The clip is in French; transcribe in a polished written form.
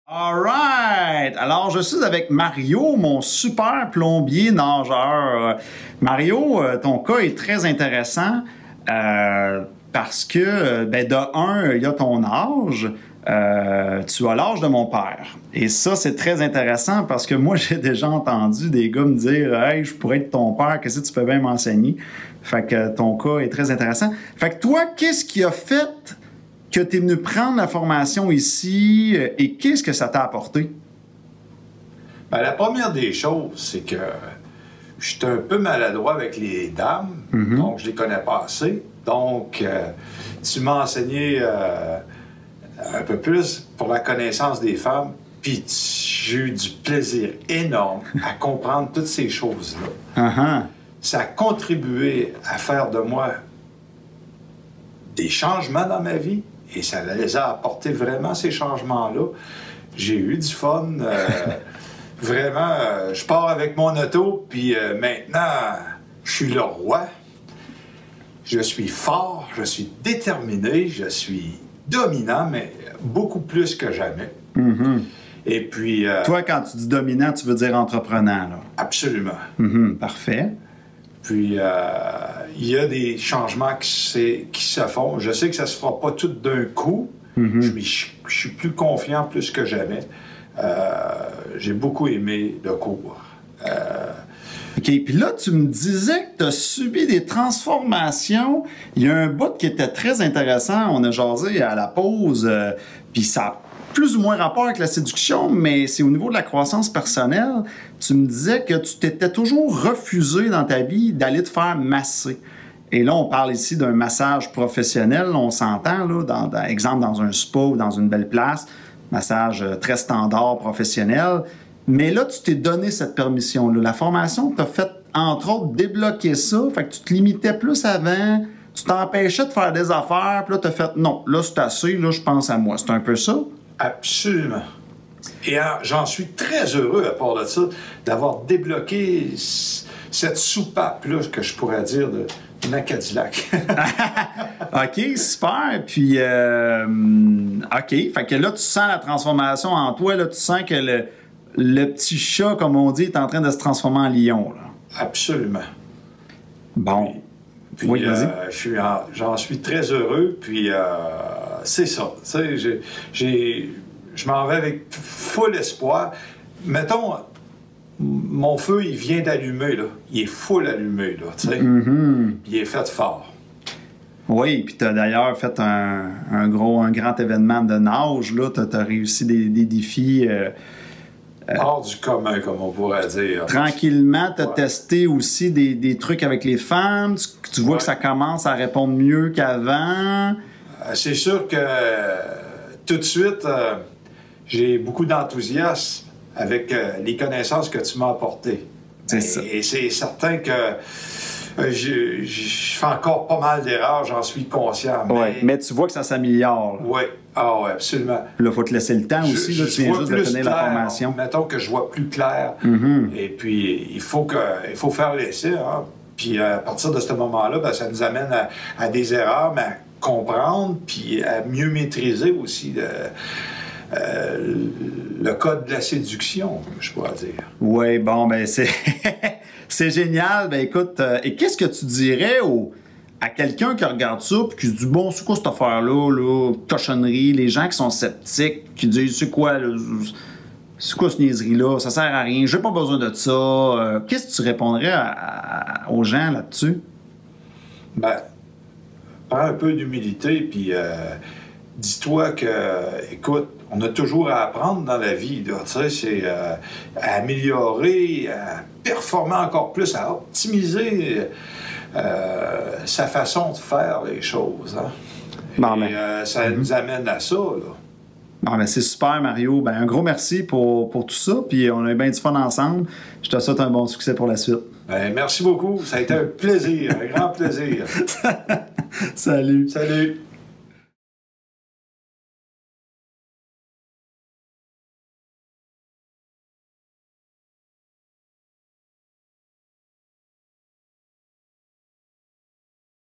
All right! Alors, je suis avec Mario, mon super plombier nageur. Mario, ton cas est très intéressant parce que, de un, il y a ton âge. Tu as l'âge de mon père. Et ça, c'est très intéressant parce que moi, j'ai déjà entendu des gars me dire « Hey, je pourrais être ton père, qu'est-ce que tu peux bien m'enseigner? » Fait que ton cas est très intéressant. Fait que toi, qu'est-ce qui a fait que tu es venu prendre la formation ici et qu'est-ce que ça t'a apporté? Bien, la première des choses, c'est que je suis un peu maladroit avec les dames, donc je les connais pas assez. Donc, tu m'as enseigné un peu plus pour la connaissance des femmes, puis j'ai eu du plaisir énorme à comprendre toutes ces choses-là. Ça a contribué à faire de moi des changements dans ma vie. Et ça les a apportés vraiment, ces changements-là. J'ai eu du fun. Vraiment, je pars avec mon auto, puis maintenant, je suis le roi. Je suis fort, je suis déterminé, je suis dominant, mais beaucoup plus que jamais. Et puis... Toi, quand tu dis dominant, tu veux dire entreprenant, là? Absolument. Parfait. Puis, il y a des changements qui se font. Je sais que ça ne se fera pas tout d'un coup. Je suis plus confiant plus que jamais. J'ai beaucoup aimé le cours. OK. Puis là, tu me disais que tu as subi des transformations. Il y a un bout qui était très intéressant. On a jasé à la pause. Puis ça a plus ou moins rapport avec la séduction, mais c'est au niveau de la croissance personnelle. Tu me disais que tu t'étais toujours refusé dans ta vie d'aller te faire masser. Et là, on parle ici d'un massage professionnel, on s'entend, là, exemple dans un spa ou dans une belle place, massage très standard, professionnel. Mais là, tu t'es donné cette permission-là. La formation t'a fait, entre autres, débloquer ça. Fait que tu te limitais plus avant, tu t'empêchais de faire des affaires, puis là, t'as fait, non, là, c'est assez, là, je pense à moi. C'est un peu ça? Absolument. Et j'en suis très heureux, à part de ça, d'avoir débloqué cette soupape-là, que je pourrais dire, de Cadillac. OK, super. Puis, OK. Fait que là, tu sens la transformation en toi. Là, tu sens que le petit chat, comme on dit, est en train de se transformer en lion. Là. Absolument. Bon. Puis, oui, vas-y. J'en suis très heureux. Puis, c'est ça. Tu sais, je m'en vais avec full espoir. Mettons, mon feu, il vient d'allumer, là. Il est full allumé, là, tu sais. Il est fait fort. Oui, puis tu as d'ailleurs fait un grand événement de nage, là. Tu as réussi des défis... hors du commun, comme on pourrait dire. Tranquillement, tu as testé aussi des trucs avec les femmes. Tu vois que ça commence à répondre mieux qu'avant. C'est sûr que tout de suite, j'ai beaucoup d'enthousiasme avec les connaissances que tu m'as apportées. C'est ça. Et c'est certain que je fais encore pas mal d'erreurs, j'en suis conscient. Mais tu vois que ça s'améliore. Oui, absolument. Là, il faut te laisser le temps aussi. Là, tu viens juste de finir la formation. Mettons que je vois plus clair. Et puis, il faut faire l'essai. Hein. Puis, à partir de ce moment-là, ça nous amène à des erreurs, mais à comprendre, puis à mieux maîtriser aussi le code de la séduction, je pourrais dire. Oui, bon, c'est c'est génial. Ben écoute, et qu'est-ce que tu dirais à quelqu'un qui regarde ça et qui se dit, bon, c'est quoi cette affaire-là, cochonnerie, les gens qui sont sceptiques, qui disent, c'est quoi cette niaiserie-là, ça sert à rien, j'ai pas besoin de ça. Qu'est-ce que tu répondrais aux gens là-dessus? Ben, prends un peu d'humilité, puis dis-toi que, écoute, on a toujours à apprendre dans la vie, tu sais, c'est à améliorer, à performer encore plus, à optimiser sa façon de faire les choses. Hein? Ça nous amène à ça, là. C'est super, Mario. Un gros merci pour tout ça, puis on a eu bien du fun ensemble. Je te souhaite un bon succès pour la suite. Merci beaucoup. Ça a été un plaisir, un grand plaisir. Salut. Salut.